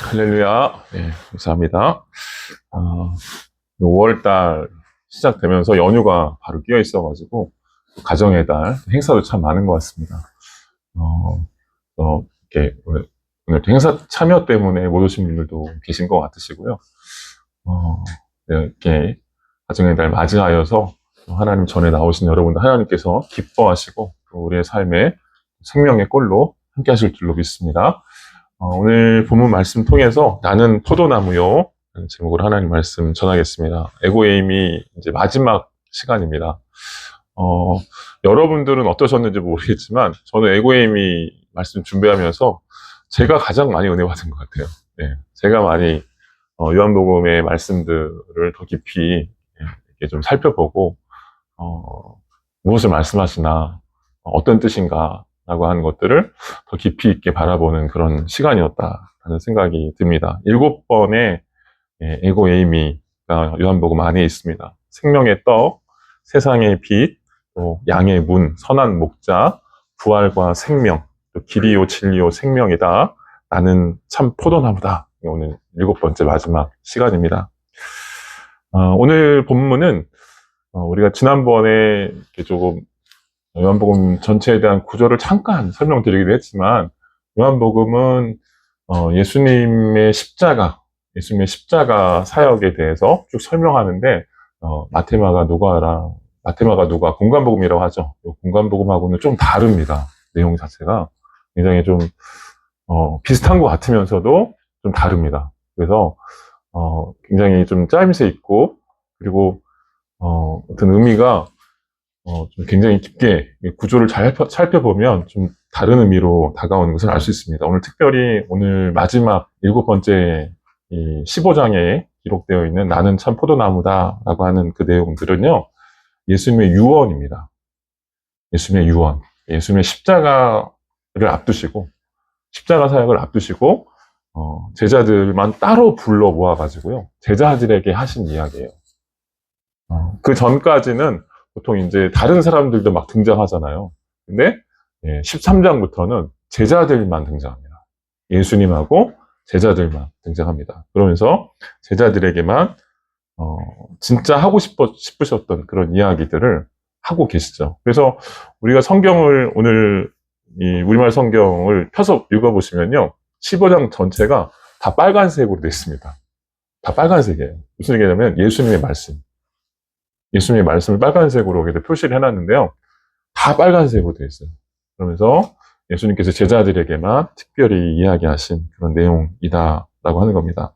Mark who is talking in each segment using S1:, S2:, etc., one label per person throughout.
S1: 할렐루야. 네, 감사합니다. 5월달 시작되면서 연휴가 바로 끼어 있어가지고, 가정의 달, 행사도 참 많은 것 같습니다. 이렇게, 오늘 행사 참여 때문에 못 오신 분들도 계신 것 같으시고요. 이렇게, 가정의 달 맞이하여서 하나님 전에 나오신 여러분들 하나님께서 기뻐하시고, 우리의 삶에 생명의 꼴로 함께 하실 줄로 믿습니다. 오늘 본문 말씀 통해서 나는 포도나무요 라는 제목으로 하나님 말씀 전하겠습니다. 에고에임이 이제 마지막 시간입니다. 여러분들은 어떠셨는지 모르겠지만 저는 에고에임이 말씀 준비하면서 제가 가장 많이 은혜 받은 것 같아요. 네, 제가 많이 요한복음의 말씀들을 더 깊이 이렇게 좀 살펴보고 무엇을 말씀하시나 어떤 뜻인가 라고 하는 것들을 더 깊이 있게 바라보는 그런 시간이었다라는 생각이 듭니다. 7번의 에고에이미가 요한복음 안에 있습니다. 생명의 떡, 세상의 빛, 또 양의 문, 선한 목자, 부활과 생명, 또 길이요 진리요 생명이다. 나는 참 포도나무다. 오늘 7번째 마지막 시간입니다. 오늘 본문은 우리가 지난번에 이렇게 조금 요한복음 전체에 대한 구조를 잠깐 설명드리기도 했지만, 요한복음은 예수님의 십자가 사역에 대해서 쭉 설명하는데, 마테마가 누가 공관복음이라고 하죠. 공관복음하고는 좀 다릅니다. 내용 자체가 굉장히 좀 비슷한 것 같으면서도 좀 다릅니다. 그래서 굉장히 좀 짜임새 있고, 그리고 어떤 의미가 좀 굉장히 깊게 구조를 잘 살펴보면 좀 다른 의미로 다가오는 것을 알 수 있습니다. 오늘 특별히 오늘 마지막 7번째 15장에 기록되어 있는 나는 참 포도나무다 라고 하는 그 내용들은요, 예수님의 유언입니다. 예수님의 유언. 예수님의 십자가 사역을 앞두시고 제자들만 따로 불러 모아가지고요, 제자들에게 하신 이야기예요. 그 전까지는 보통 이제 다른 사람들도 막 등장하잖아요. 근데 13장부터는 제자들만 등장합니다. 예수님하고 제자들만 등장합니다. 그러면서 제자들에게만 진짜 하고 싶으셨던 그런 이야기들을 하고 계시죠. 그래서 우리가 성경을 오늘 이 우리말 성경을 펴서 읽어보시면요, 15장 전체가 다 빨간색으로 되어 있습니다. 다 빨간색이에요. 무슨 얘기냐면 예수님의 말씀을 빨간색으로 표시를 해놨는데요, 다 빨간색으로 되어 있어요. 그러면서 예수님께서 제자들에게만 특별히 이야기하신 그런 내용이다라고 하는 겁니다.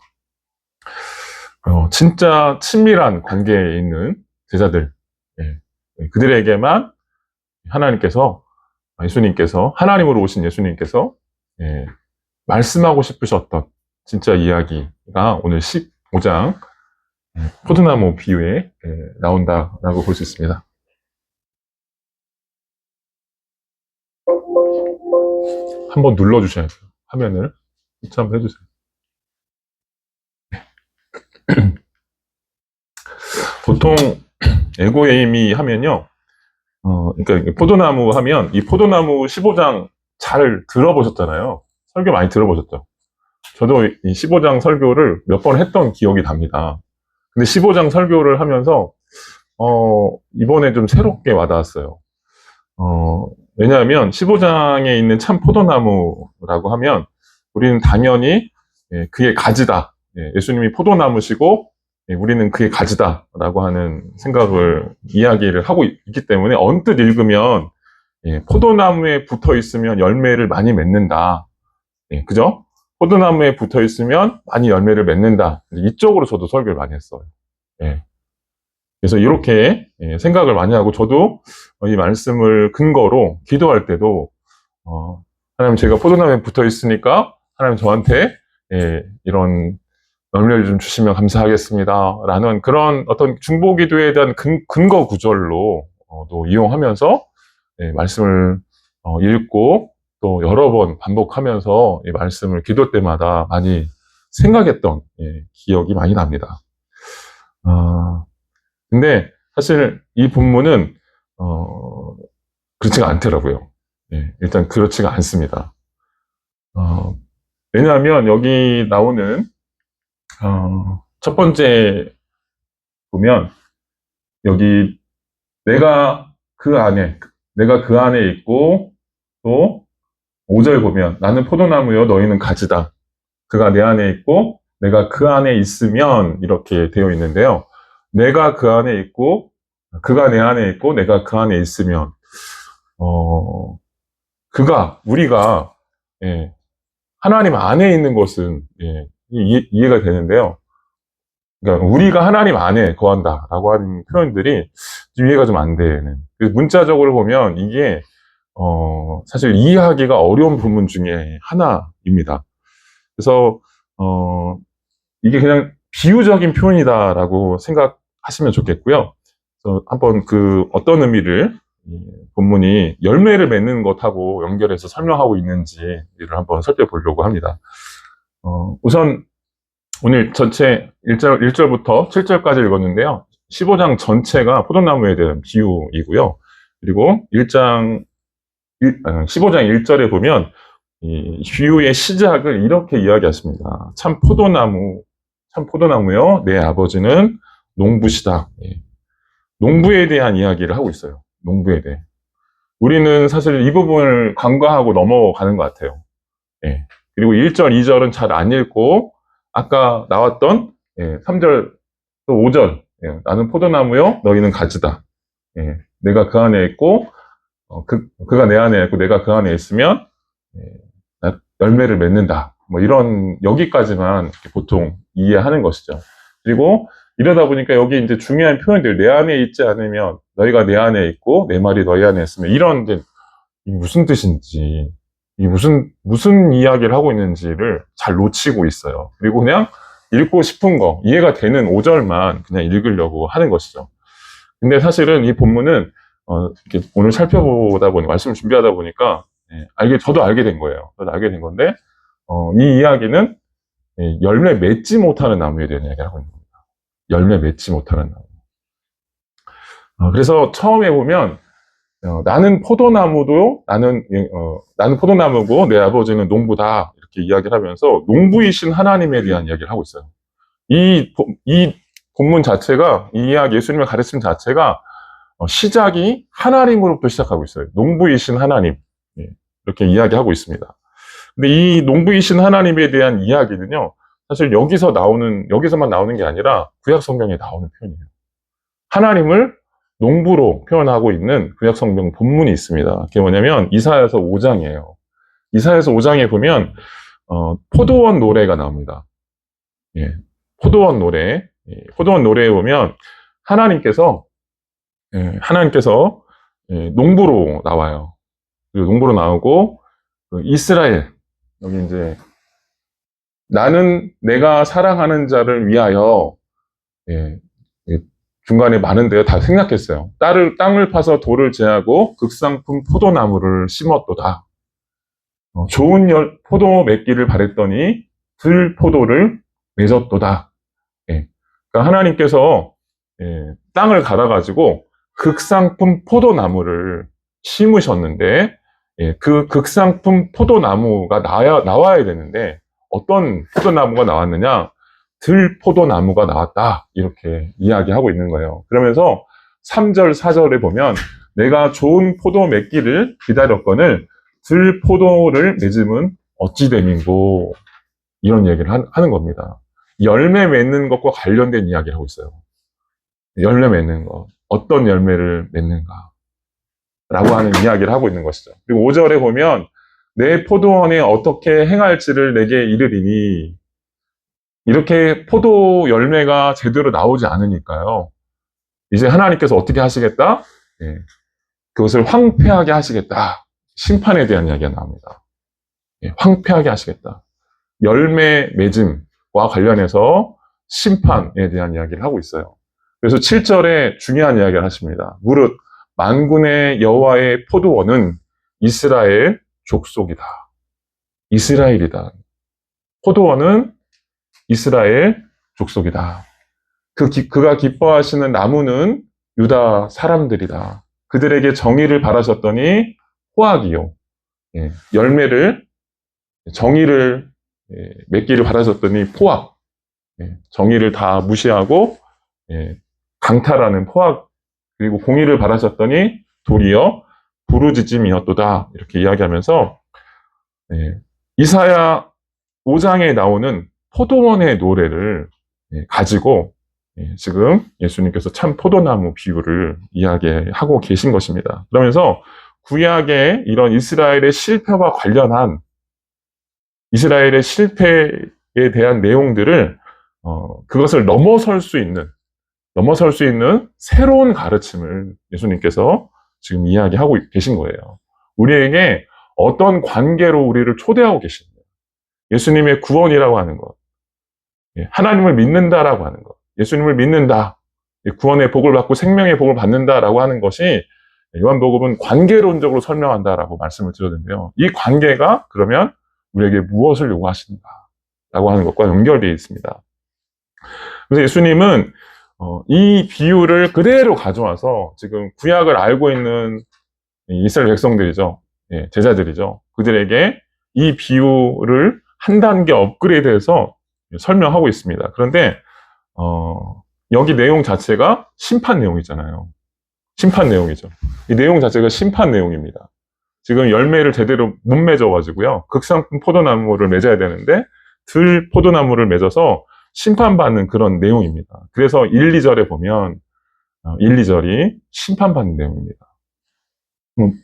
S1: 진짜 친밀한 관계에 있는 제자들, 그들에게만 예수님께서 하나님으로 오신 예수님께서 말씀하고 싶으셨던 진짜 이야기가 오늘 15장 포도나무 비유에 나온다라고 볼 수 있습니다. 한번 눌러주셔야 돼요. 화면을 터치 한번 해주세요. 보통 에고에이미 하면요, 그러니까 포도나무 하면 이 포도나무 15장 잘 들어보셨잖아요. 설교 많이 들어보셨죠? 저도 이 15장 설교를 몇 번 했던 기억이 납니다. 근데 15장 설교를 하면서 이번에 좀 새롭게 와닿았어요. 왜냐하면 15장에 있는 참 포도나무라고 하면 우리는 당연히 그의 가지다. 예수님이 포도나무시고 우리는 그의 가지다라고 하는 이야기를 하고 있기 때문에 언뜻 읽으면 포도나무에 붙어 있으면 열매를 많이 맺는다. 그죠? 포도나무에 붙어 있으면 많이 열매를 맺는다. 이쪽으로 저도 설교를 많이 했어요. 그래서 이렇게 생각을 많이 하고, 저도 이 말씀을 근거로 기도할 때도 하나님, 제가 포도나무에 붙어 있으니까 하나님 저한테 이런 열매를 좀 주시면 감사하겠습니다 라는 그런 어떤 중보기도에 대한 근거 구절로 또 이용하면서 말씀을 읽고 또 여러 번 반복하면서 이 말씀을 기도 때마다 많이 생각했던 기억이 많이 납니다. 근데 사실 이 본문은 그렇지가 않더라고요. 일단 그렇지가 않습니다. 왜냐하면 여기 나오는 첫 번째 보면 여기 내가 내가 그 안에 있고 또 5절 보면 나는 포도나무여 너희는 가지다. 그가 내 안에 있고 내가 그 안에 있으면 이렇게 되어 있는데요. 내가 그 안에 있고 그가 내 안에 있고 내가 그 안에 있으면 우리가 예, 하나님 안에 있는 것은 예, 이해가 되는데요. 그러니까 우리가 하나님 안에 거한다라고 하는 표현들이 좀 이해가 좀 안 되는. 그래서 문자적으로 보면 이게 사실 이해하기가 어려운 부분 중에 하나입니다. 그래서 이게 그냥 비유적인 표현이다라고 생각하시면 좋겠고요. 그래서 한번 그 어떤 의미를 이 본문이 열매를 맺는 것하고 연결해서 설명하고 있는지를 한번 살펴보려고 합니다. 우선 오늘 전체 1절부터 7절까지 읽었는데요. 15장 전체가 포도나무에 대한 비유이고요. 그리고 15장 1절에 보면 이 비유의 시작을 이렇게 이야기하십니다. 참 포도나무요. 내 아버지는 농부시다. 예. 농부에 대한 이야기를 하고 있어요. 농부에 대해. 우리는 사실 이 부분을 간과하고 넘어가는 것 같아요. 예. 그리고 1절, 2절은 잘 안 읽고 아까 나왔던 3절 또 5절 나는 포도나무요 너희는 가지다. 내가 그 안에 있고 그가 내 안에 있고 내가 그 안에 있으면 열매를 맺는다. 뭐 이런 여기까지만 보통 이해하는 것이죠. 그리고 이러다 보니까 여기 이제 중요한 표현들 내 안에 있지 않으면 너희가 내 안에 있고 내 말이 너희 안에 있으면 이런 이제 무슨 뜻인지 이 무슨 이야기를 하고 있는지를 잘 놓치고 있어요. 그리고 그냥 읽고 싶은 거 이해가 되는 5절만 그냥 읽으려고 하는 것이죠. 근데 사실은 이 본문은 이렇게 오늘 살펴보다 보니 말씀 준비하다 보니까 저도 알게 된 거예요. 저도 알게 된 건데 이 이야기는 열매 맺지 못하는 나무에 대한 이야기를 하고 있는 겁니다. 열매 맺지 못하는 나무. 그래서 처음에 보면 나는 포도나무고 내 아버지는 농부다 이렇게 이야기를 하면서 농부이신 하나님에 대한 이야기를 하고 있어요. 이 본문 자체가 이 이야기 예수님의 가르침 자체가 시작이 하나님으로부터 시작하고 있어요. 농부이신 하나님 이렇게 이야기하고 있습니다. 근데 이 농부이신 하나님에 대한 이야기는요, 사실 여기서만 나오는 게 아니라 구약 성경에 나오는 표현이에요. 하나님을 농부로 표현하고 있는 구약 성경 본문이 있습니다. 그게 뭐냐면 이사야서 5장이에요. 이사야서 5장에 보면 포도원 노래가 나옵니다. 포도원 노래에 보면 하나님께서 농부로 나와요. 농부로 나오고 이스라엘 여기 이제 나는 내가 사랑하는 자를 위하여 중간에 많은데요. 다 생략했어요. 땅을 파서 돌을 제하고 극상품 포도나무를 심었도다. 좋은 포도 맺기를 바랬더니 들포도를 맺었도다. 그러니까 하나님께서 땅을 갈아가지고 극상품 포도나무를 심으셨는데 그 극상품 포도나무가 나와야 되는데 어떤 포도나무가 나왔느냐? 들포도나무가 나왔다. 이렇게 이야기하고 있는 거예요. 그러면서 3절, 4절에 보면 내가 좋은 포도 맺기를 기다렸거늘 들포도를 맺음은 어찌 됨인고 이런 얘기를 하는 겁니다. 열매 맺는 것과 관련된 이야기를 하고 있어요. 열매 맺는 것. 어떤 열매를 맺는가. 라고 하는 이야기를 하고 있는 것이죠. 그리고 5절에 보면 내 포도원에 어떻게 행할지를 내게 이르리니 이렇게 포도 열매가 제대로 나오지 않으니까요. 이제 하나님께서 어떻게 하시겠다? 그것을 황폐하게 하시겠다. 심판에 대한 이야기가 나옵니다. 황폐하게 하시겠다. 열매 맺음과 관련해서 심판에 대한 이야기를 하고 있어요. 그래서 7절에 중요한 이야기를 하십니다. 무릇 만군의 여호와의 포도원은 이스라엘 족속이다. 이스라엘이다. 포도원은 이스라엘 족속이다. 그가 기뻐하시는 나무는 유다 사람들이다. 그들에게 정의를 바라셨더니 호악이요. 정의를 맺기를 바라셨더니 포악, 정의를 다 무시하고 강탈하는 포악, 그리고 공의를 바라셨더니 도리어 부르짖음이었도다, 이렇게 이야기하면서 이사야 5장에 나오는 포도원의 노래를 가지고 지금 예수님께서 참 포도나무 비유를 이야기하고 계신 것입니다. 그러면서 구약의 이런 이스라엘의 실패와 관련한 이스라엘의 실패에 대한 내용들을 그것을 넘어설 수 있는 새로운 가르침을 예수님께서 지금 이야기하고 계신 거예요. 우리에게 어떤 관계로 우리를 초대하고 계십니다. 예수님의 구원이라고 하는 것, 하나님을 믿는다라고 하는 것, 예수님을 믿는다, 구원의 복을 받고 생명의 복을 받는다라고 하는 것이 요한복음은 관계론적으로 설명한다라고 말씀을 드렸는데요. 이 관계가 그러면 우리에게 무엇을 요구하시는가라고 하는 것과 연결되어 있습니다. 그래서 예수님은 이 비유를 그대로 가져와서 지금 구약을 알고 있는 이스라엘 백성들이죠. 제자들이죠. 그들에게 이 비유를 한 단계 업그레이드해서 설명하고 있습니다. 그런데 여기 내용 자체가 심판 내용이잖아요. 심판 내용이죠. 이 내용 자체가 심판 내용입니다. 지금 열매를 제대로 못 맺어가지고요. 극상품 포도나무를 맺어야 되는데 들 포도나무를 맺어서 심판받는 그런 내용입니다. 그래서 1, 2절에 보면 1, 2절이 심판받는 내용입니다.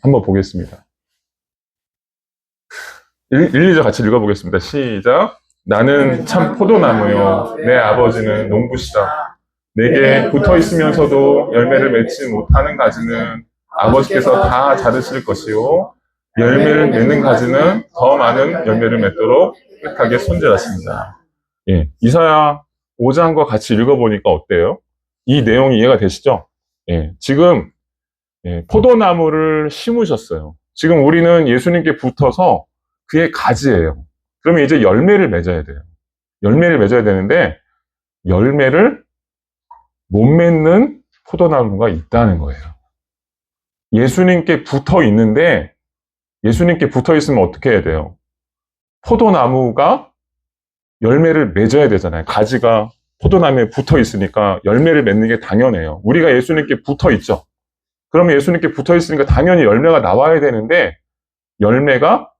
S1: 한번 보겠습니다. 1, 2절 같이 읽어보겠습니다. 시작. 나는 참 포도나무요, 내 아버지는 농부시다. 내게 붙어있으면서도 열매를 맺지 못하는 가지는 아버지께서 다 자르실 것이요, 열매를 맺는 가지는 더 많은 열매를 맺도록 깨끗하게 손질하십니다. 이사야 5장과 같이 읽어보니까 어때요? 이 내용이 이해가 되시죠? 지금 포도나무를 심으셨어요. 지금 우리는 예수님께 붙어서 그의 가지예요. 그러면 이제 열매를 맺어야 돼요. 열매를 맺어야 되는데 열매를 못 맺는 포도나무가 있다는 거예요. 예수님께 붙어 있는데, 예수님께 붙어 있으면 어떻게 해야 돼요? 포도나무가 열매를 맺어야 되잖아요. 가지가 포도나무에 붙어 있으니까 열매를 맺는 게 당연해요. 우리가 예수님께 붙어 있죠. 그러면 예수님께 붙어 있으니까 당연히 열매가 나와야 되는데 열매가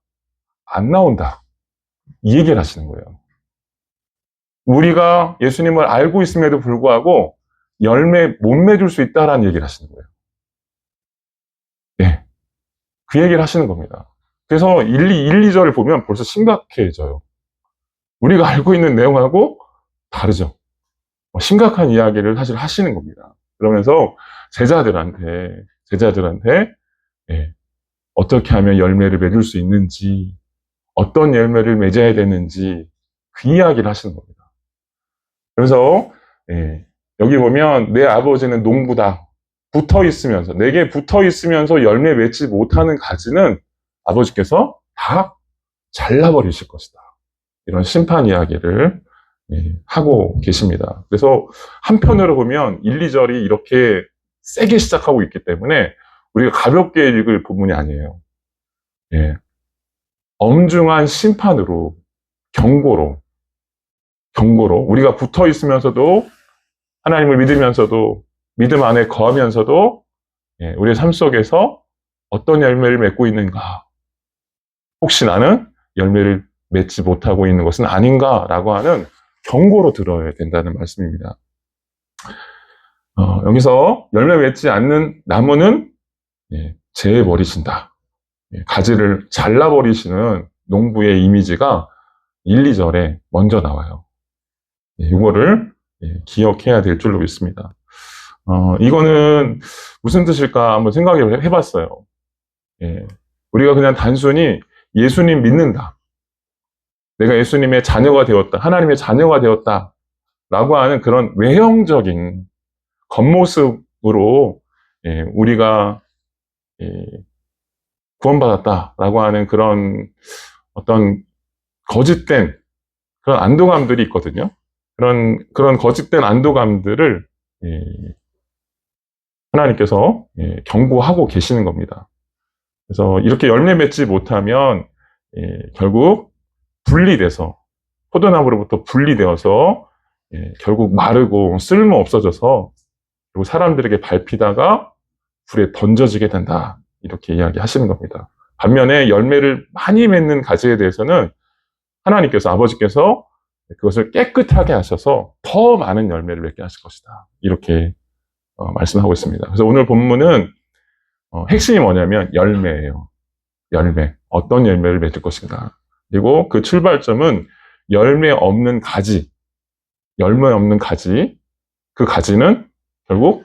S1: 안 나온다, 이 얘기를 하시는 거예요. 우리가 예수님을 알고 있음에도 불구하고 열매 못 맺을 수 있다라는 얘기를 하시는 거예요. 그 얘기를 하시는 겁니다. 그래서 1, 2절을 보면 벌써 심각해져요. 우리가 알고 있는 내용하고 다르죠. 심각한 이야기를 사실 하시는 겁니다. 그러면서 제자들한테 어떻게 하면 열매를 맺을 수 있는지, 어떤 열매를 맺어야 되는지 그 이야기를 하시는 겁니다. 그래서 여기 보면 내 아버지는 농부다. 내게 붙어 있으면서 열매 맺지 못하는 가지는 아버지께서 다 잘라버리실 것이다. 이런 심판 이야기를 하고 계십니다. 그래서 한편으로 보면 1, 2절이 이렇게 세게 시작하고 있기 때문에 우리가 가볍게 읽을 부분이 아니에요. 엄중한 심판으로, 경고로 우리가 붙어 있으면서도, 하나님을 믿으면서도, 믿음 안에 거하면서도 우리의 삶 속에서 어떤 열매를 맺고 있는가, 혹시 나는 열매를 맺지 못하고 있는 것은 아닌가라고 하는 경고로 들어야 된다는 말씀입니다. 여기서 열매 맺지 않는 나무는 재버리신다. 가지를 잘라버리시는 농부의 이미지가 1, 2절에 먼저 나와요. 이거를 기억해야 될 줄로 믿습니다. 이거는 무슨 뜻일까 한번 생각을 해봤어요. 우리가 그냥 단순히 예수님 믿는다, 내가 예수님의 자녀가 되었다, 하나님의 자녀가 되었다 라고 하는 그런 외형적인 겉모습으로 우리가 구원받았다라고 하는 그런 어떤 거짓된 그런 안도감들이 있거든요. 그런 거짓된 안도감들을 하나님께서 경고하고 계시는 겁니다. 그래서 이렇게 열매 맺지 못하면 결국 분리돼서 포도나무로부터 분리되어서 결국 마르고 쓸모 없어져서 그리고 사람들에게 밟히다가 불에 던져지게 된다. 이렇게 이야기하시는 겁니다. 반면에 열매를 많이 맺는 가지에 대해서는 하나님께서 아버지께서 그것을 깨끗하게 하셔서 더 많은 열매를 맺게 하실 것이다. 이렇게 말씀하고 있습니다. 그래서 오늘 본문은 핵심이 뭐냐면 열매예요. 열매. 어떤 열매를 맺을 것인가. 그리고 그 출발점은 열매 없는 가지. 열매 없는 가지. 그 가지는 결국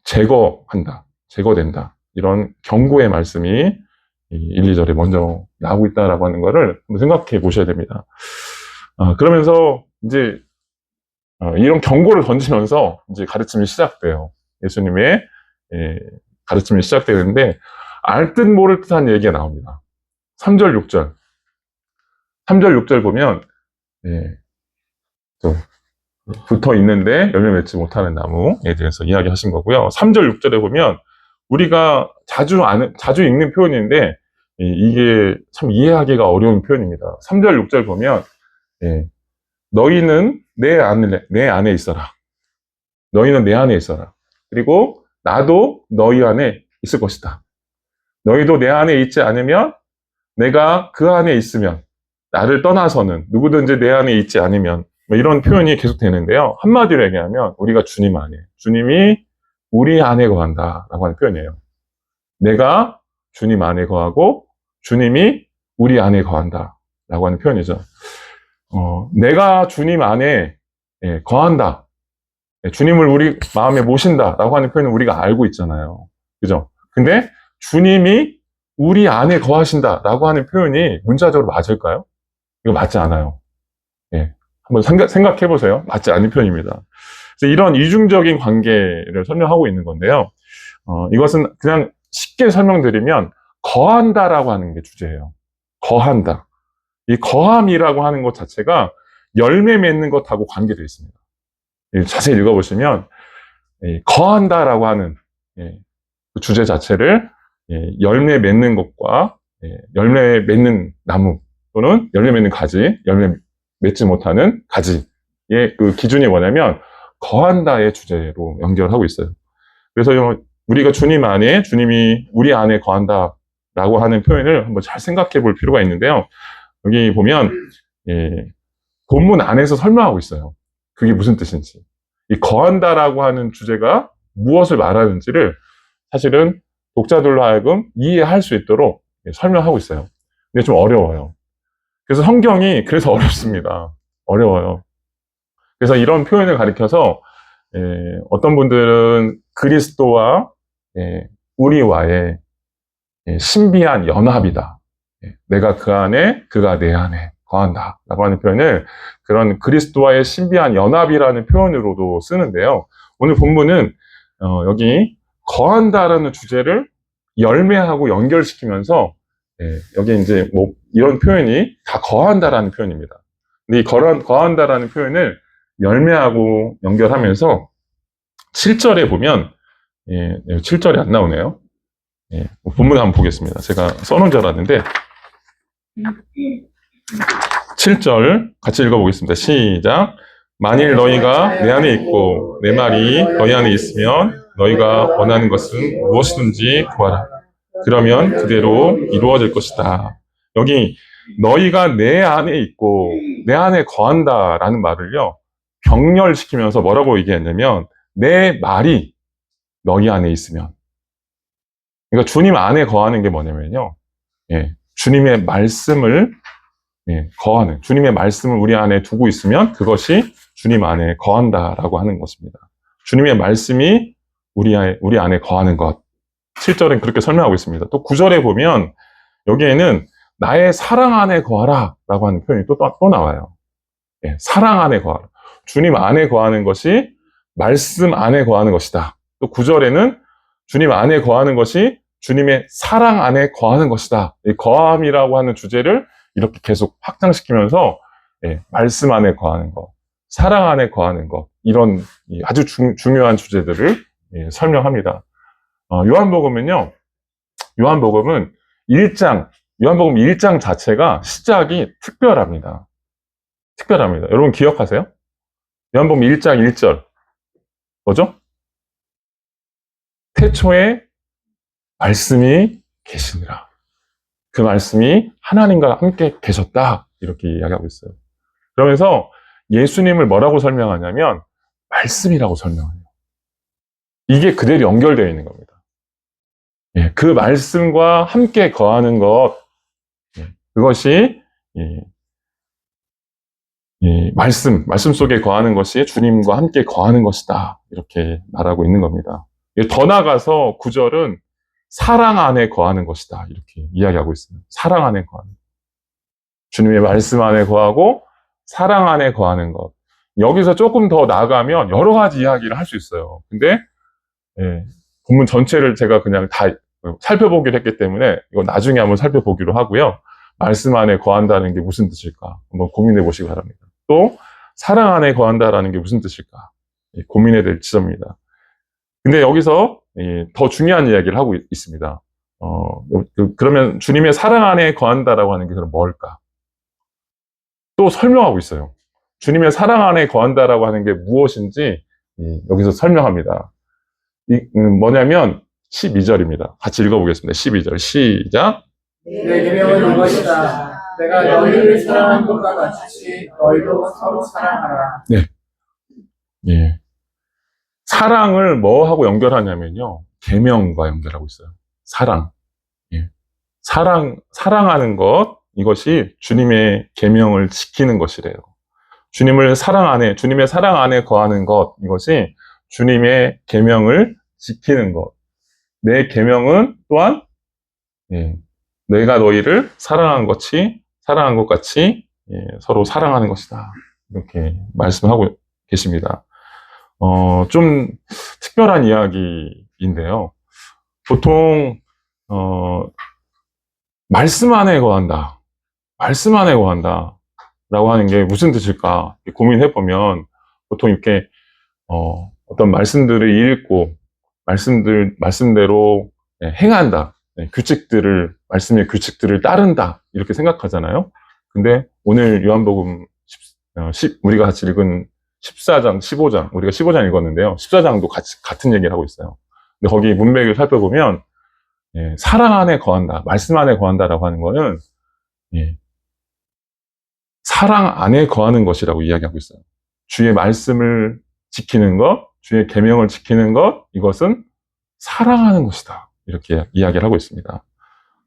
S1: 제거한다. 제거된다. 이런 경고의 말씀이 1, 2절에 먼저 나오고 있다라고 하는 것을 한번 생각해 보셔야 됩니다. 그러면서 이제 이런 경고를 던지면서 이제 가르침이 시작돼요. 예수님의 가르침이 시작되는데 알 듯 모를 듯한 얘기가 나옵니다. 3절, 6절. 3절, 6절 보면 또 붙어 있는데 열매 맺지 못하는 나무에 대해서 이야기하신 거고요. 3절, 6절에 보면 우리가 자주 읽는 표현인데 이게 참 이해하기가 어려운 표현입니다. 3절, 6절 보면 너희는 내 안에 있어라. 너희는 내 안에 있어라. 그리고 나도 너희 안에 있을 것이다. 너희도 내 안에 있지 않으면 내가 그 안에 있으면 나를 떠나서는 누구든지 내 안에 있지 않으면 뭐 이런 표현이 계속 되는데요. 한마디로 얘기하면 우리가 주님 안에, 주님이 우리 안에 거한다라고 하는 표현이에요. 내가 주님 안에 거하고 주님이 우리 안에 거한다라고 하는 표현이죠. 내가 주님 안에 거한다. 주님을 우리 마음에 모신다라고 하는 표현은 우리가 알고 있잖아요. 그죠? 근데 주님이 우리 안에 거하신다라고 하는 표현이 문자적으로 맞을까요? 이거 맞지 않아요. 한번 생각해 보세요. 맞지 않는 표현입니다. 그래서 이런 이중적인 관계를 설명하고 있는 건데요. 이것은 그냥 쉽게 설명드리면 거한다라고 하는 게 주제예요. 거한다. 이 거함이라고 하는 것 자체가 열매 맺는 것하고 관계되어 있습니다. 자세히 읽어보시면 거한다라고 하는 그 주제 자체를 열매 맺는 것과 열매 맺는 나무 또는 열매 맺는 가지, 열매 맺지 못하는 가지의 그 기준이 뭐냐면 거한다의 주제로 연결하고 있어요. 그래서 우리가 주님 안에, 주님이 우리 안에 거한다라고 하는 표현을 한번 잘 생각해 볼 필요가 있는데요. 여기 보면 본문 안에서 설명하고 있어요. 그게 무슨 뜻인지. 이 거한다라고 하는 주제가 무엇을 말하는지를 사실은 독자들로 하여금 이해할 수 있도록 설명하고 있어요. 근데 좀 어려워요. 그래서 성경이 그래서 어렵습니다. 어려워요. 그래서 이런 표현을 가리켜서 어떤 분들은 그리스도와 우리와의 신비한 연합이다. 내가 그 안에, 그가 내 안에 거한다. 라고 하는 표현을 그런 그리스도와의 신비한 연합이라는 표현으로도 쓰는데요. 오늘 본문은 여기 거한다라는 주제를 열매하고 연결시키면서 여기 이제 뭐 이런 표현이 다 거한다라는 표현입니다. 근데 이 거한다라는 표현을 열매하고 연결하면서 7절에 보면 7절이 안 나오네요. 본문 한번 보겠습니다. 제가 써놓은 줄 알았는데 7절 같이 읽어보겠습니다. 시작. 만일 너희가 내 안에 있고 내 말이 너희 안에 있으면 너희가 원하는 것은 무엇이든지 구하라. 그러면 그대로 이루어질 것이다. 여기 너희가 내 안에 있고 내 안에 거한다라는 말을요. 병렬시키면서 뭐라고 얘기했냐면 내 말이 너희 안에 있으면. 그러니까 주님 안에 거하는 게 뭐냐면요. 주님의 말씀을 거하는, 주님의 말씀을 우리 안에 두고 있으면 그것이 주님 안에 거한다라고 하는 것입니다. 주님의 말씀이 우리 안에 거하는 것. 7절은 그렇게 설명하고 있습니다. 또 9절에 보면 여기에는 나의 사랑 안에 거하라 라고 하는 표현이 또 나와요. 사랑 안에 거하라. 주님 안에 거하는 것이 말씀 안에 거하는 것이다. 또 9절에는 주님 안에 거하는 것이 주님의 사랑 안에 거하는 것이다. 이 거함이라고 하는 주제를 이렇게 계속 확장시키면서 말씀 안에 거하는 것, 사랑 안에 거하는 것, 이런 아주 중요한 주제들을 설명합니다. 요한복음은 1장 자체가 시작이 특별합니다. 특별합니다. 여러분 기억하세요? 요한복음 1장 1절 뭐죠? 태초에 말씀이 계시니라. 그 말씀이 하나님과 함께 계셨다. 이렇게 이야기하고 있어요. 그러면서 예수님을 뭐라고 설명하냐면 말씀이라고 설명해요. 이게 그대로 연결되어 있는 겁니다. 예, 그 말씀과 함께 거하는 것, 그것이 말씀 속에 거하는 것이 주님과 함께 거하는 것이다. 이렇게 말하고 있는 겁니다. 더 나아가서 구절은 사랑 안에 거하는 것이다. 이렇게 이야기하고 있어요. 사랑 안에 거하는 것. 주님의 말씀 안에 거하고 사랑 안에 거하는 것. 여기서 조금 더 나아가면 여러 가지 이야기를 할 수 있어요. 근데 본문 전체를 제가 그냥 다 살펴보기로 했기 때문에 이거 나중에 한번 살펴보기로 하고요. 말씀 안에 거한다는 게 무슨 뜻일까? 한번 고민해 보시기 바랍니다. 또 사랑 안에 거한다라는 게 무슨 뜻일까? 고민해야 될 지점입니다. 근데 여기서 더 중요한 이야기를 하고 있습니다. 그러면 주님의 사랑 안에 거한다라고 하는 게 그럼 뭘까? 또 설명하고 있어요. 주님의 사랑 안에 거한다라고 하는 게 무엇인지 여기서 설명합니다. 뭐냐면 12절입니다. 같이 읽어보겠습니다. 12절 시작.
S2: 내 계명은 이것이다. 내가 너희를 사랑한 것과 같이 너희도 서로 사랑하라.
S1: 네. 예. 사랑을 뭐하고 연결하냐면요. 계명과 연결하고 있어요. 사랑. 예. 사랑하는 것, 이것이 주님의 계명을 지키는 것이래요. 주님의 사랑 안에 거하는 것, 이것이 주님의 계명을 지키는 것. 내 계명은 또한 내가 너희를 사랑한 것 같이 서로 사랑하는 것이다. 이렇게 말씀하고 계십니다. 좀 특별한 이야기인데요. 보통 말씀 안에 거한다. 말씀 안에 거한다. 라고 하는 게 무슨 뜻일까 고민해 보면 보통 이렇게 어떤 말씀들을 읽고 말씀대로 행한다. 말씀의 규칙들을 따른다. 이렇게 생각하잖아요. 근데 오늘 요한복음 우리가 같이 읽은 14장, 15장, 우리가 15장 읽었는데요. 14장도 같은 얘기를 하고 있어요. 근데 거기 문맥을 살펴보면 사랑 안에 거한다, 말씀 안에 거한다라고 하는 거는 사랑 안에 거하는 것이라고 이야기하고 있어요. 주의 말씀을 지키는 것, 주의 계명을 지키는 것, 이것은 사랑하는 것이다. 이렇게 이야기를 하고 있습니다.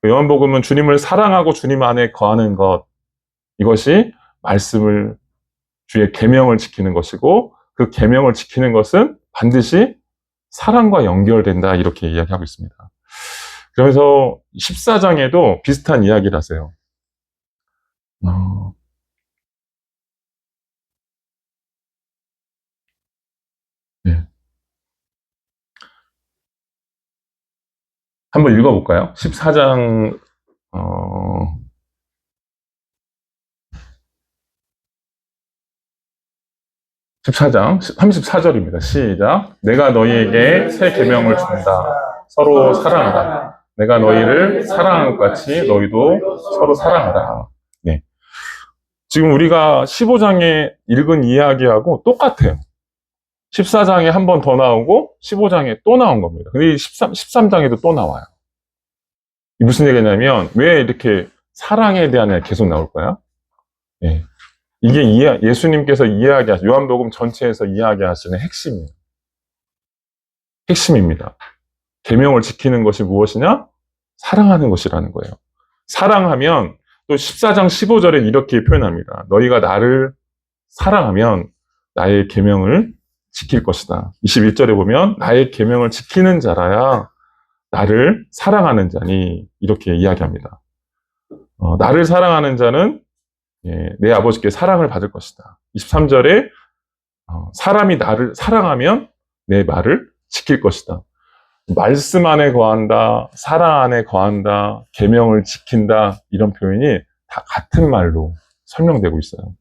S1: 요한복음은 주님을 사랑하고 주님 안에 거하는 것, 이것이 주의 계명을 지키는 것이고, 그 계명을 지키는 것은 반드시 사랑과 연결된다. 이렇게 이야기하고 있습니다. 그러면서 14장에도 비슷한 이야기를 하세요. 네. 한번 읽어볼까요? 14장 14장 34절입니다. 시작. 내가 너희에게 새 계명을 준다. 서로 사랑하라. 내가 너희를 사랑한 것 같이 너희도 서로 사랑하라. 네. 지금 우리가 15장에 읽은 이야기하고 똑같아요. 14장에 한 번 더 나오고 15장에 또 나온 겁니다. 근데 13장에도 또 나와요. 무슨 얘기냐면 왜 이렇게 사랑에 대한 계속 나올까요? 네. 이게 예수님께서 요한복음 전체에서 이야기하시는 핵심입니다. 계명을 지키는 것이 무엇이냐? 사랑하는 것이라는 거예요. 사랑하면 또 14장 15절에 이렇게 표현합니다. 너희가 나를 사랑하면 나의 계명을 지킬 것이다. 21절에 보면 나의 계명을 지키는 자라야 나를 사랑하는 자니 이렇게 이야기합니다. 나를 사랑하는 자는 내 아버지께 사랑을 받을 것이다. 23절에 사람이 나를 사랑하면 내 말을 지킬 것이다. 말씀 안에 거한다, 사랑 안에 거한다, 계명을 지킨다 이런 표현이 다 같은 말로 설명되고 있어요.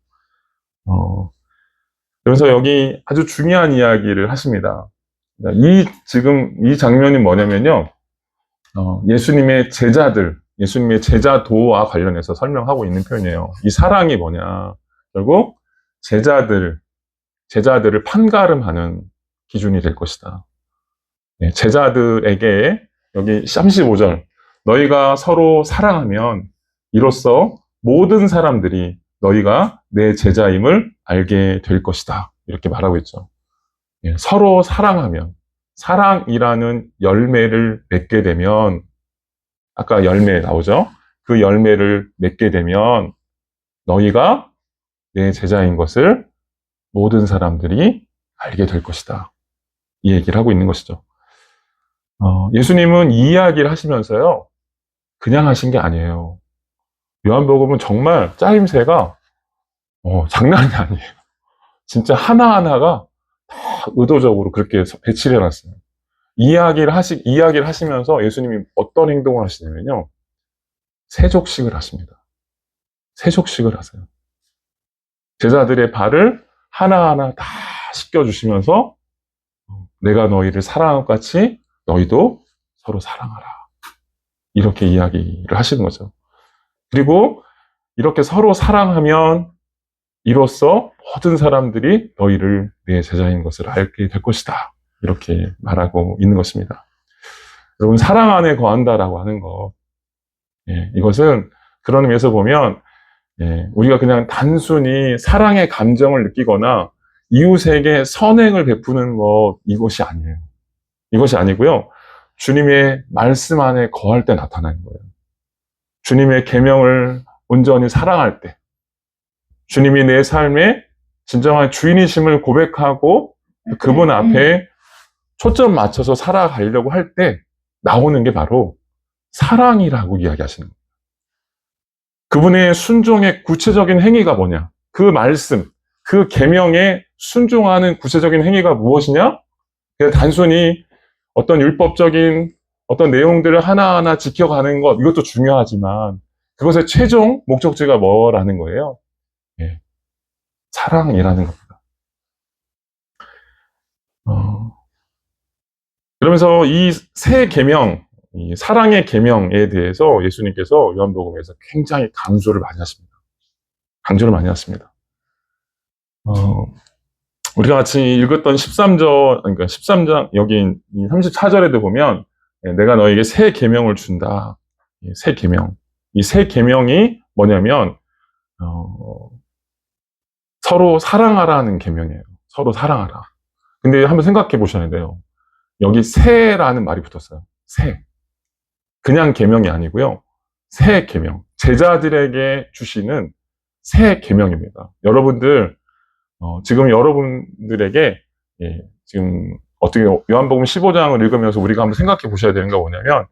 S1: 그래서 여기 아주 중요한 이야기를 하십니다. 지금 이 장면이 뭐냐면요. 예수님의 제자도와 관련해서 설명하고 있는 표현이에요. 이 사랑이 뭐냐. 결국 제자들을 판가름하는 기준이 될 것이다. 제자들에게 여기 35절 너희가 서로 사랑하면 이로써 모든 사람들이 너희가 내 제자임을 알게 될 것이다. 이렇게 말하고 있죠. 서로 사랑하면 사랑이라는 열매를 맺게 되면 아까 열매 나오죠? 그 열매를 맺게 되면 너희가 내 제자인 것을 모든 사람들이 알게 될 것이다. 이 얘기를 하고 있는 것이죠. 예수님은 이 이야기를 하시면서요, 그냥 하신 게 아니에요. 요한복음은 정말 짜임새가 장난이 아니에요. 진짜 하나하나가 다 의도적으로 그렇게 배치를 해놨어요. 이야기를 하시면서 예수님이 어떤 행동을 하시냐면요, 세족식을 하십니다. 세족식을 하세요. 제자들의 발을 하나하나 다 씻겨주시면서 내가 너희를 사랑한 것 같이 너희도 서로 사랑하라. 이렇게 이야기를 하시는 거죠. 그리고 이렇게 서로 사랑하면 이로써 모든 사람들이 너희를 내 제자인 것을 알게 될 것이다. 이렇게 말하고 있는 것입니다. 여러분, 사랑 안에 거한다라고 하는 것, 이것은 그런 의미에서 보면 우리가 그냥 단순히 사랑의 감정을 느끼거나 이웃에게 선행을 베푸는 것, 이것이 아니에요. 이것이 아니고요. 주님의 말씀 안에 거할 때 나타나는 거예요. 주님의 계명을 온전히 사랑할 때, 주님이 내 삶의 진정한 주인이심을 고백하고 그분 앞에 초점 맞춰서 살아가려고 할 때 나오는 게 바로 사랑이라고 이야기하시는 거예요. 그분의 순종의 구체적인 행위가 뭐냐? 그 말씀, 그 계명에 순종하는 구체적인 행위가 무엇이냐? 그냥 단순히 어떤 율법적인 어떤 내용들을 하나하나 지켜가는 것, 이것도 중요하지만 그것의 최종 목적지가 뭐라는 거예요? 사랑이라는 겁니다. 그러면서 이 새 계명, 이 사랑의 계명에 대해서 예수님께서 요한복음에서 굉장히 강조를 많이 하십니다. 강조를 많이 하십니다. 우리가 같이 읽었던 13절, 13장, 여기 34절에도 보면, 내가 너에게 새 계명을 준다. 새 계명. 이 새 계명이 뭐냐면, 서로 사랑하라는 계명이에요. 서로 사랑하라. 근데 한번 생각해 보셔야 돼요. 여기 새라는 말이 붙었어요. 새. 그냥 계명이 아니고요. 새 계명. 제자들에게 주시는 새 계명입니다. 여러분들, 지금 여러분들에게, 지금 어떻게 요한복음 15장을 읽으면서 우리가 한번 생각해 보셔야 되는 게 뭐냐면,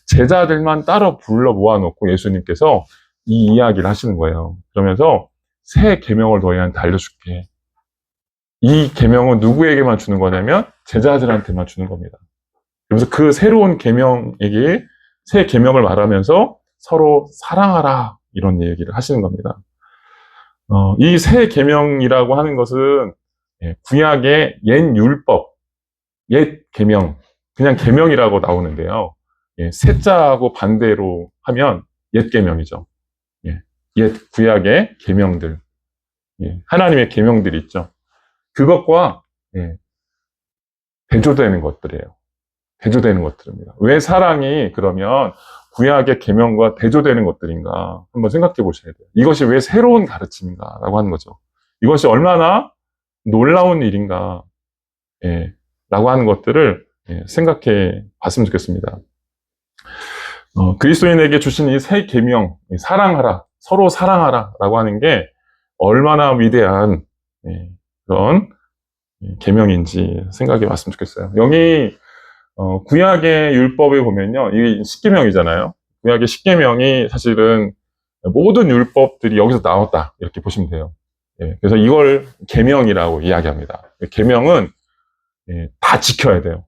S1: 제자들만 따로 불러 모아놓고 예수님께서 이 이야기를 하시는 거예요. 그러면서 새 계명을 너희한테 알려줄게. 이 계명은 누구에게만 주는 거냐면 제자들한테만 주는 겁니다. 그래서 그 새로운 계명에게 새 계명을 말하면서 서로 사랑하라 이런 얘기를 하시는 겁니다. 이 새 계명이라고 하는 것은 구약의 옛 율법, 옛 계명, 그냥 계명이라고 나오는데요. 새자하고 반대로 하면 옛 계명이죠. 옛 구약의 계명들, 하나님의 계명들이 있죠. 그것과 대조되는 것들이에요. 대조되는 것들입니다. 왜 사랑이 그러면 구약의 계명과 대조되는 것들인가 한번 생각해 보셔야 돼요. 이것이 왜 새로운 가르침인가라고 하는 거죠. 이것이 얼마나 놀라운 일인가 라고 하는 것들을 생각해 봤으면 좋겠습니다. 그리스도인에게 주신 이 새 계명, 사랑하라, 서로 사랑하라 라고 하는 게 얼마나 위대한 그런 계명인지 생각해 봤으면 좋겠어요. 여기 구약의 율법에 보면요, 이게 십계명이잖아요. 구약의 십계명이 사실은 모든 율법들이 여기서 나왔다 이렇게 보시면 돼요. 그래서 이걸 계명이라고 이야기합니다. 계명은 다 지켜야 돼요.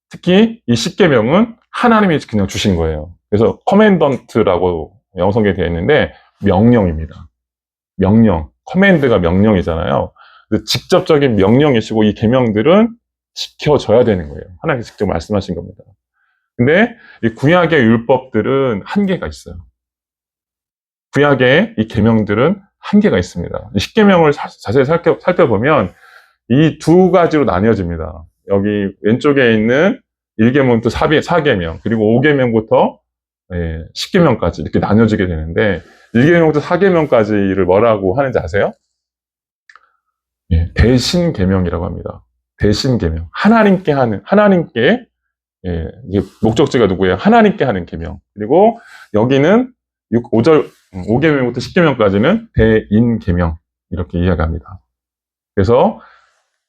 S1: 특히 이 십계명은 하나님이 그냥 주신 거예요. 그래서 커맨던트라고 영어 성경에 되어 있는데 명령입니다. 명령, 커맨드가 명령이잖아요. 직접적인 명령이시고 이 계명들은 지켜져야 되는 거예요. 하나님께서 직접 말씀하신 겁니다. 근데 이 구약의 율법들은 한계가 있어요. 구약의 이 계명들은 한계가 있습니다. 십계명을 자세히 살펴보면 이 두 가지로 나뉘어집니다. 여기 왼쪽에 있는 1계명부터 4계명, 그리고 5계명부터 10계명까지 이렇게 나뉘어지게 되는데 1계명부터 4계명까지를 뭐라고 하는지 아세요? 대신 계명이라고 합니다. 대신 계명. 하나님께 이게 목적지가 누구예요? 하나님께 하는 계명. 그리고 여기는 5계명부터 10계명까지는 대인 계명 이렇게 이야기합니다. 그래서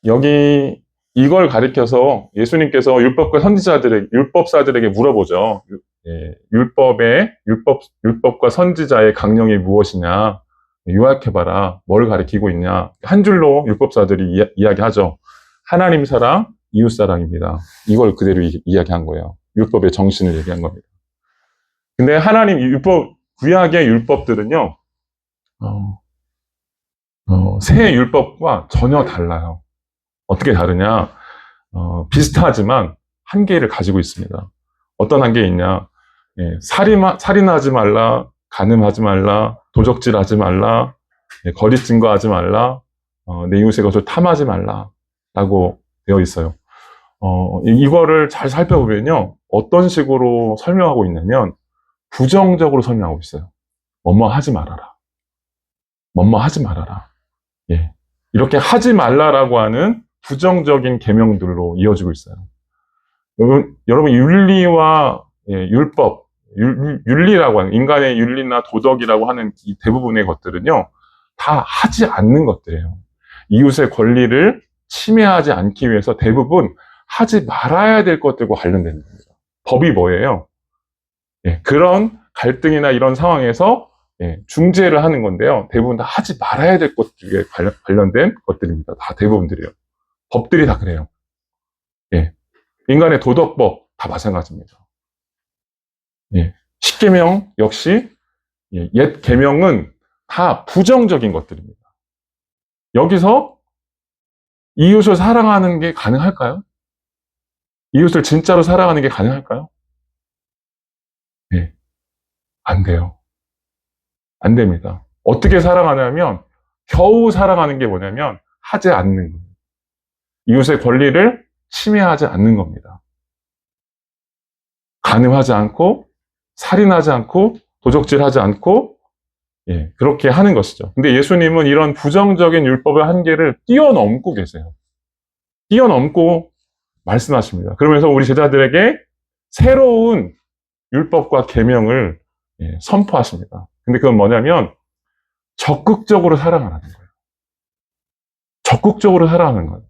S1: 여기 이걸 가리켜서 예수님께서 율법사들에게 물어보죠. 율법과 선지자의 강령이 무엇이냐? 요약해봐라. 뭘 가리키고 있냐? 한 줄로 율법사들이 이야기하죠. 하나님 사랑, 이웃 사랑입니다. 이걸 그대로 이야기한 거예요. 율법의 정신을 얘기한 겁니다. 근데 구약의 율법들은요, 새 율법과 전혀 달라요. 어떻게 다르냐? 비슷하지만 한계를 가지고 있습니다. 어떤 한계 있냐? 살인하지 말라, 간음하지 말라, 도적질하지 말라, 거짓 증거하지 말라, 내 이웃의 것을 탐하지 말라라고 되어 있어요. 이거를 잘 살펴보면요, 어떤 식으로 설명하고 있냐면 부정적으로 설명하고 있어요. 뭐뭐 하지 말아라. 뭐뭐 하지 말아라. 이렇게 하지 말라라고 하는 부정적인 계명들로 이어지고 있어요. 여러분 윤리와 율법, 윤리라고 하는 인간의 윤리나 도덕이라고 하는 이 대부분의 것들은요, 다 하지 않는 것들이에요. 이웃의 권리를 침해하지 않기 위해서 대부분 하지 말아야 될 것들과 관련된 겁니다. 법이 뭐예요? 그런 갈등이나 이런 상황에서 중재를 하는 건데요. 대부분 다 하지 말아야 될 것들에 관련된 것들입니다. 다 대부분들이요. 법들이 다 그래요. 인간의 도덕법 다 마찬가지입니다. 십계명 역시 옛 계명은 다 부정적인 것들입니다. 여기서 이웃을 사랑하는 게 가능할까요? 이웃을 진짜로 사랑하는 게 가능할까요? 안 돼요. 안 됩니다. 어떻게 사랑하냐면 겨우 사랑하는 게 뭐냐면 하지 않는 거예요. 이웃의 권리를 침해하지 않는 겁니다. 간음하지 않고 살인하지 않고 도적질하지 않고 그렇게 하는 것이죠. 근데 예수님은 이런 부정적인 율법의 한계를 뛰어넘고 계세요. 뛰어넘고 말씀하십니다. 그러면서 우리 제자들에게 새로운 율법과 계명을 선포하십니다. 근데 그건 뭐냐면 적극적으로 사랑하라는 거예요. 적극적으로 사랑하는 거예요.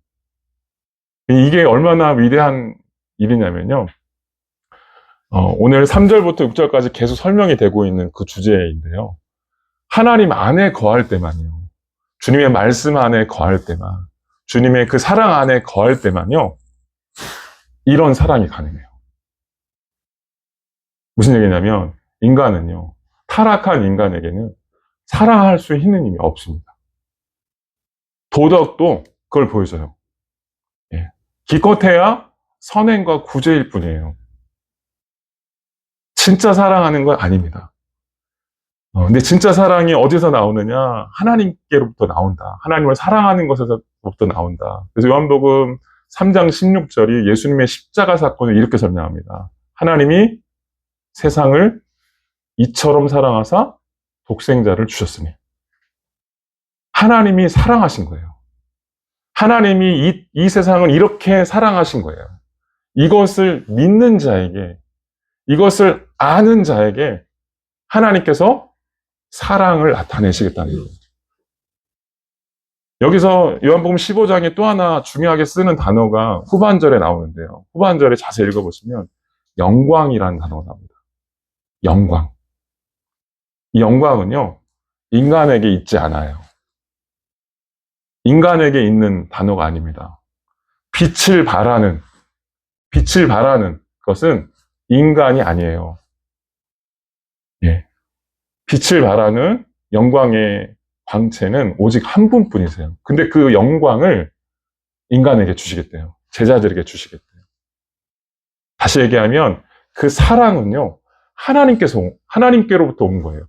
S1: 이게 얼마나 위대한 일이냐면요. 오늘 3절부터 6절까지 계속 설명이 되고 있는 그 주제인데요. 하나님 안에 거할 때만요. 주님의 말씀 안에 거할 때만, 주님의 그 사랑 안에 거할 때만요. 이런 사랑이 가능해요. 무슨 얘기냐면 인간은요. 타락한 인간에게는 사랑할 수 있는 힘이 없습니다. 도덕도 그걸 보여줘요. 기껏해야 선행과 구제일 뿐이에요. 진짜 사랑하는 건 아닙니다. 근데 진짜 사랑이 어디서 나오느냐? 하나님께로부터 나온다. 하나님을 사랑하는 것에서부터 나온다. 그래서 요한복음 3장 16절이 예수님의 십자가 사건을 이렇게 설명합니다. 하나님이 세상을 이처럼 사랑하사 독생자를 주셨으니. 하나님이 사랑하신 거예요. 하나님이 이 세상을 이렇게 사랑하신 거예요. 이것을 믿는 자에게, 이것을 아는 자에게 하나님께서 사랑을 나타내시겠다는 거예요. 여기서 요한복음 15장에 또 하나 중요하게 쓰는 단어가 후반절에 나오는데요. 후반절에 자세히 읽어보시면 영광이라는 단어가 나옵니다. 영광. 이 영광은요, 인간에게 있지 않아요. 인간에게 있는 단어가 아닙니다. 빛을 발하는 것은 인간이 아니에요. 빛을 발하는 영광의 광채는 오직 한 분뿐이세요. 근데 그 영광을 인간에게 주시겠대요. 제자들에게 주시겠대요. 다시 얘기하면 그 사랑은요, 하나님께로부터 온 거예요.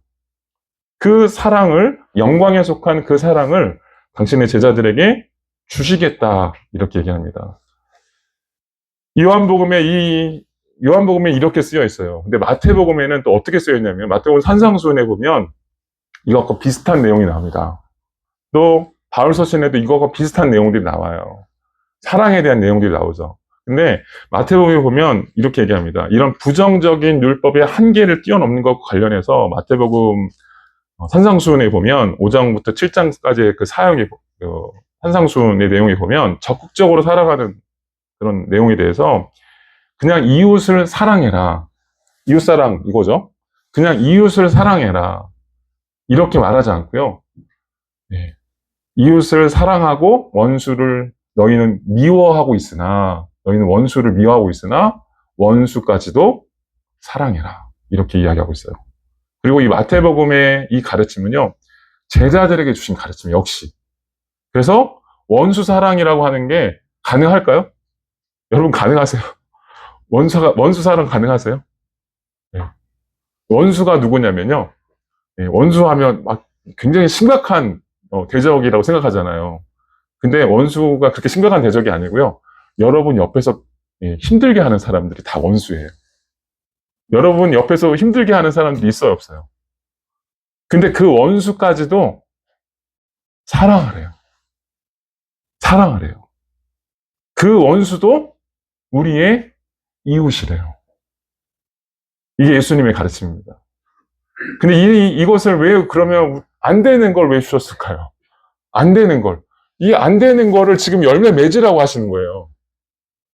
S1: 그 사랑을, 영광에 속한 그 사랑을 당신의 제자들에게 주시겠다. 이렇게 얘기합니다. 요한복음에 이렇게 쓰여 있어요. 근데 마태복음에는 또 어떻게 쓰여 있냐면, 마태복음 산상수훈에 보면 이것과 비슷한 내용이 나옵니다. 또 바울 서신에도 이것과 비슷한 내용들이 나와요. 사랑에 대한 내용들이 나오죠. 근데 마태복음에 보면 이렇게 얘기합니다. 이런 부정적인 율법의 한계를 뛰어넘는 것과 관련해서 마태복음 산상수훈에 보면 5장부터 7장까지의 그 사역의 산상수훈의 내용에 보면 적극적으로 살아가는 그런 내용에 대해서 그냥 이웃을 사랑해라. 이웃사랑 이거죠. 그냥 이웃을 사랑해라. 이렇게 말하지 않고요. 네. 이웃을 사랑하고 너희는 원수를 미워하고 있으나 원수까지도 사랑해라. 이렇게 이야기하고 있어요. 그리고 이 마태복음의 이 가르침은요, 제자들에게 주신 가르침 역시. 그래서 원수 사랑이라고 하는 게 가능할까요? 여러분 가능하세요? 원수 사랑 가능하세요? 네. 원수가 누구냐면요. 네, 원수하면 막 굉장히 심각한 대적이라고 생각하잖아요. 근데 원수가 그렇게 심각한 대적이 아니고요. 여러분 옆에서 힘들게 하는 사람들이 다 원수예요. 여러분 옆에서 힘들게 하는 사람들이 있어요, 없어요? 근데 그 원수까지도 사랑하래요. 사랑하래요. 그 원수도 우리의 이웃이래요. 이게 예수님의 가르침입니다. 근데 이것을 그러면 안 되는 걸 왜 주셨을까요? 안 되는 걸. 이 안 되는 거를 지금 열매 맺으라고 하시는 거예요.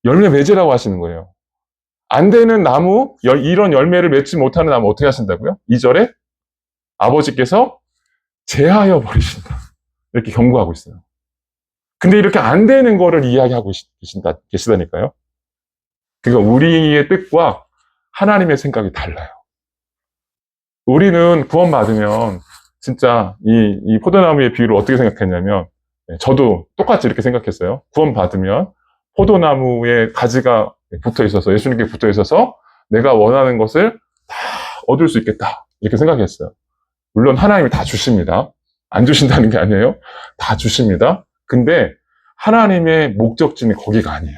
S1: 열매 맺으라고 하시는 거예요. 안 되는 나무, 이런 열매를 맺지 못하는 나무 어떻게 하신다고요? 2절에 아버지께서 제하여 버리신다. 이렇게 경고하고 있어요. 근데 이렇게 안 되는 거를 이야기하고 계시다니까요. 그러니까 우리의 뜻과 하나님의 생각이 달라요. 우리는 구원받으면 진짜 이 포도나무의 비유를 어떻게 생각했냐면, 저도 똑같이 이렇게 생각했어요. 구원받으면 포도나무에 가지가 붙어 있어서, 예수님께 붙어 있어서 내가 원하는 것을 다 얻을 수 있겠다. 이렇게 생각했어요. 물론 하나님이 다 주십니다. 안 주신다는 게 아니에요. 다 주십니다. 근데 하나님의 목적지는 거기가 아니에요.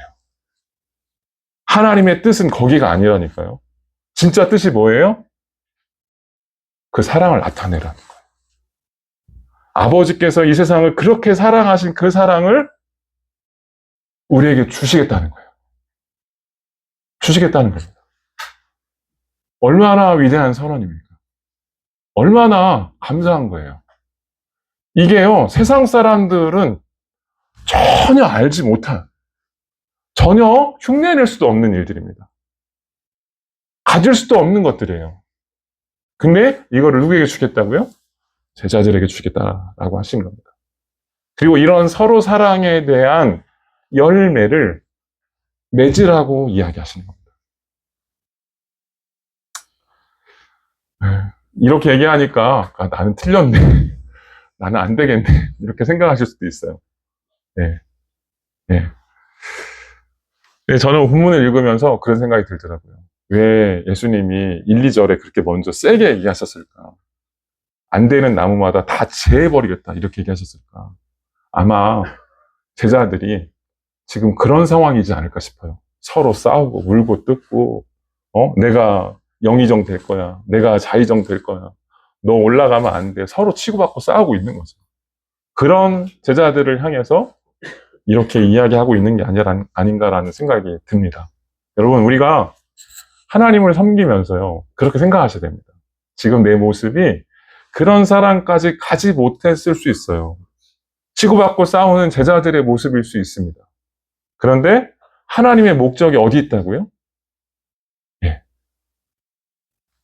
S1: 하나님의 뜻은 거기가 아니라니까요. 진짜 뜻이 뭐예요? 그 사랑을 나타내라는 거예요. 아버지께서 이 세상을 그렇게 사랑하신 그 사랑을 우리에게 주시겠다는 거예요. 주시겠다는 겁니다. 얼마나 위대한 선언입니까? 얼마나 감사한 거예요. 이게요, 세상 사람들은 전혀 알지 못한, 전혀 흉내낼 수도 없는 일들입니다. 가질 수도 없는 것들이에요. 근데 이거를 누구에게 주겠다고요? 제자들에게 주겠다라고 하신 겁니다. 그리고 이런 서로 사랑에 대한 열매를 맺으라고 이야기하시는 겁니다. 이렇게 얘기하니까 나는 틀렸네. 나는 안 되겠네. 이렇게 생각하실 수도 있어요. 네. 네. 네, 저는 본문을 읽으면서 그런 생각이 들더라고요. 왜 예수님이 1, 2절에 그렇게 먼저 세게 얘기하셨을까? 안 되는 나무마다 다 제해버리겠다. 이렇게 얘기하셨을까? 아마 제자들이 지금 그런 상황이지 않을까 싶어요. 서로 싸우고 울고 뜯고, 내가 영의정 될 거야. 내가 자의정 될 거야. 너 올라가면 안 돼. 서로 치고받고 싸우고 있는 거죠. 그런 제자들을 향해서 이렇게 이야기하고 있는 게 아닌가라는 생각이 듭니다. 여러분, 우리가 하나님을 섬기면서요, 그렇게 생각하셔야 됩니다. 지금 내 모습이 그런 사람까지 가지 못했을 수 있어요. 치고받고 싸우는 제자들의 모습일 수 있습니다. 그런데 하나님의 목적이 어디 있다고요? 예.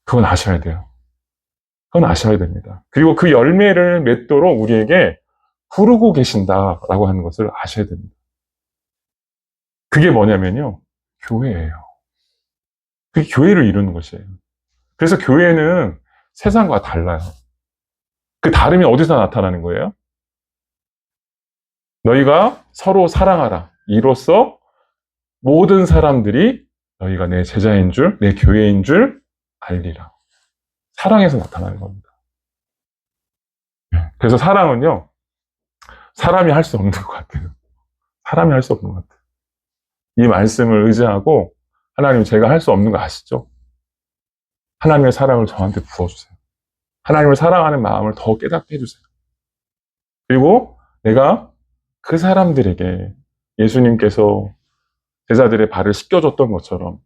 S1: 그건 아셔야 돼요. 그건 아셔야 됩니다. 그리고 그 열매를 맺도록 우리에게 부르고 계신다라고 하는 것을 아셔야 됩니다. 그게 뭐냐면요, 교회예요. 그게 교회를 이루는 것이에요. 그래서 교회는 세상과 달라요. 그 다름이 어디서 나타나는 거예요? 너희가 서로 사랑하라. 이로써 모든 사람들이 너희가 내 제자인 줄, 내 교회인 줄 알리라. 사랑에서 나타나는 겁니다. 그래서 사랑은요, 사람이 할 수 없는 것 같아요. 사람이 할 수 없는 것 같아요. 이 말씀을 의지하고, 하나님 제가 할 수 없는 거 아시죠? 하나님의 사랑을 저한테 부어주세요. 하나님을 사랑하는 마음을 더 깨닫게 해주세요. 그리고 내가 그 사람들에게 예수님께서 제자들의 발을 씻겨줬던 것처럼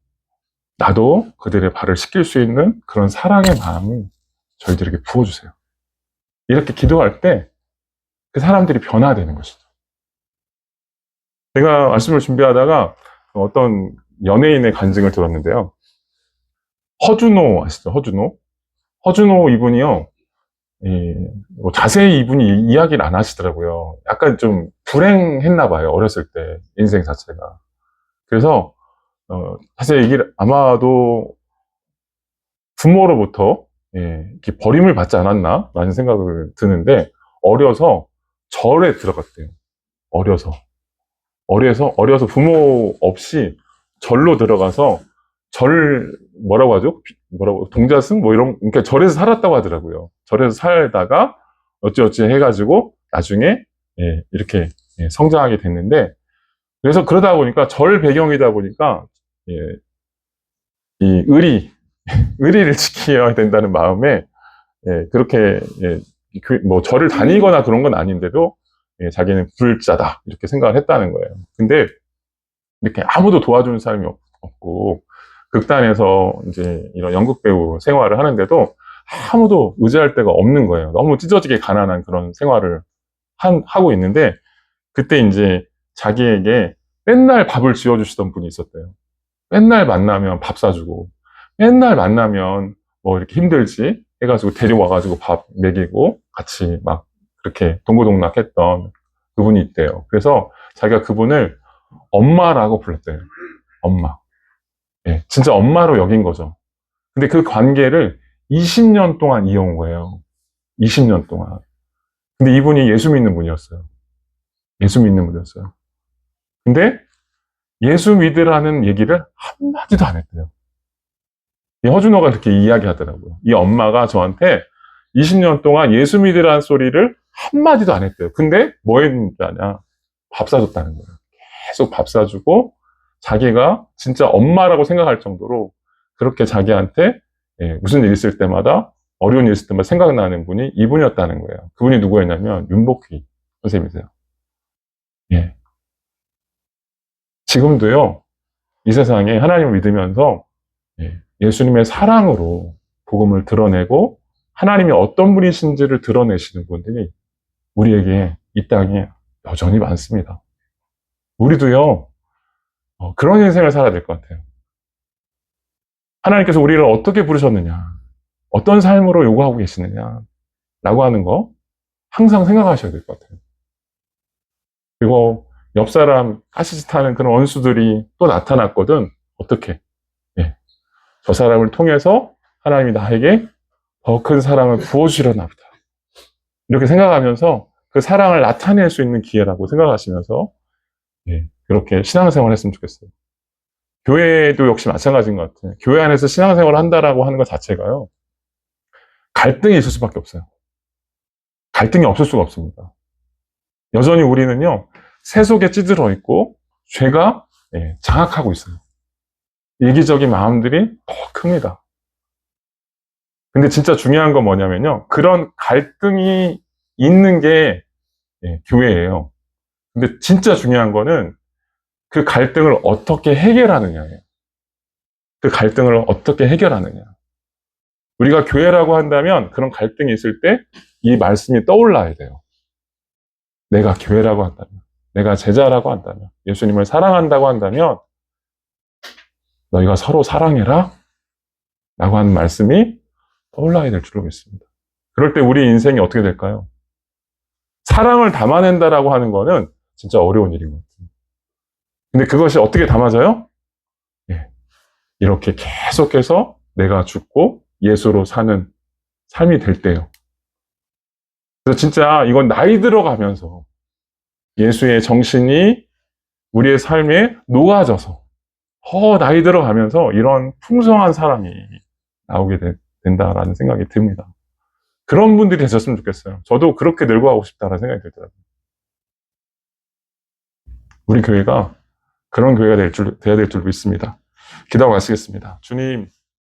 S1: 나도 그들의 발을 씻길 수 있는 그런 사랑의 마음을 저희들에게 부어주세요. 이렇게 기도할 때 그 사람들이 변화되는 것이죠. 제가 말씀을 준비하다가 어떤 연예인의 간증을 들었는데요. 허준호 아시죠? 허준호? 허준호 이분이요. 뭐 자세히 이분이 이야기를 안 하시더라고요. 약간 좀 불행했나 봐요. 어렸을 때 인생 자체가. 그래서 사실 얘기를 아마도 부모로부터 이렇게 버림을 받지 않았나라는 생각을 드는데 어려서 절에 들어갔대요. 어려서 부모 없이 절로 들어가서 뭐라고 하죠? 동자승? 뭐 이런, 그러니까 절에서 살았다고 하더라고요. 절에서 살다가 어찌어찌 해가지고 나중에, 이렇게 성장하게 됐는데, 그래서 그러다 보니까 절 배경이다 보니까, 이 의리를 지켜야 된다는 마음에, 그렇게, 뭐 절을 다니거나 그런 건 아닌데도, 자기는 불자다. 이렇게 생각을 했다는 거예요. 근데 이렇게 아무도 도와주는 사람이 없고, 극단에서 이제 이런 연극 배우 생활을 하는데도 아무도 의지할 데가 없는 거예요. 너무 찢어지게 가난한 그런 생활을 하고 있는데, 그때 이제 자기에게 맨날 밥을 지어주시던 분이 있었대요. 맨날 만나면 밥 사주고, 맨날 만나면 뭐 이렇게 힘들지 해가지고 데려와가지고 밥 먹이고 같이 막 그렇게 동고동락 했던 그분이 있대요. 그래서 자기가 그분을 엄마라고 불렀대요. 엄마. 진짜 엄마로 여긴 거죠. 근데 그 관계를 20년 동안 이어온 거예요. 20년 동안. 근데 이분이 예수 믿는 분이었어요. 예수 믿는 분이었어요. 근데 예수 믿으라는 얘기를 한마디도 안 했대요. 이 허준호가 그렇게 이야기하더라고요. 이 엄마가 저한테 20년 동안 예수 믿으라는 소리를 한마디도 안 했대요. 근데 뭐 했는지 아냐? 밥 사줬다는 거예요. 계속 밥 사주고 자기가 진짜 엄마라고 생각할 정도로 그렇게 자기한테 무슨 일 있을 때마다 어려운 일 있을 때마다 생각나는 분이 이분이었다는 거예요. 그분이 누구였냐면 윤복희 선생님이세요. 예. 지금도요, 이 세상에 하나님을 믿으면서 예수님의 사랑으로 복음을 드러내고 하나님이 어떤 분이신지를 드러내시는 분들이 우리에게 이 땅에 여전히 많습니다. 우리도요, 그런 인생을 살아야 될 것 같아요. 하나님께서 우리를 어떻게 부르셨느냐, 어떤 삶으로 요구하고 계시느냐, 라고 하는 거 항상 생각하셔야 될 것 같아요. 그리고 옆 사람 가시짓하는 그런 원수들이 또 나타났거든. 어떻게? 저 사람을 통해서 하나님이 나에게 더 큰 사랑을 부어주시려나 보다. 이렇게 생각하면서 그 사랑을 나타낼 수 있는 기회라고 생각하시면서 그렇게 신앙생활을 했으면 좋겠어요. 교회도 역시 마찬가지인 것 같아요. 교회 안에서 신앙생활을 한다라고 하는 것 자체가요. 갈등이 있을 수밖에 없어요. 갈등이 없을 수가 없습니다. 여전히 우리는요. 새 속에 찌들어 있고 죄가 장악하고 있어요. 이기적인 마음들이 더 큽니다. 근데 진짜 중요한 건 뭐냐면요. 그런 갈등이 있는 게 교회예요. 근데 진짜 중요한 거는 그 갈등을 어떻게 해결하느냐예요. 그 갈등을 어떻게 해결하느냐. 우리가 교회라고 한다면 그런 갈등이 있을 때 이 말씀이 떠올라야 돼요. 내가 교회라고 한다면, 내가 제자라고 한다면, 예수님을 사랑한다고 한다면 너희가 서로 사랑해라 라고 하는 말씀이 떠올라야 될 줄로 믿습니다. 그럴 때 우리 인생이 어떻게 될까요? 사랑을 담아낸다라고 하는 거는 진짜 어려운 일인 것 같아요. 근데 그것이 어떻게 담아져요? 이렇게 계속해서 내가 죽고 예수로 사는 삶이 될 때요. 그래서 진짜 이건 나이 들어가면서 예수의 정신이 우리의 삶에 녹아져서 더 나이 들어가면서 이런 풍성한 사랑이 나오게 된다라는 생각이 듭니다. 그런 분들이 되셨으면 좋겠어요. 저도 그렇게 늙어가고 싶다라는 생각이 들더라고요. 우리 교회가 그런 교회가 돼야 될 줄 믿습니다. 기도하고 마치겠습니다. 주님,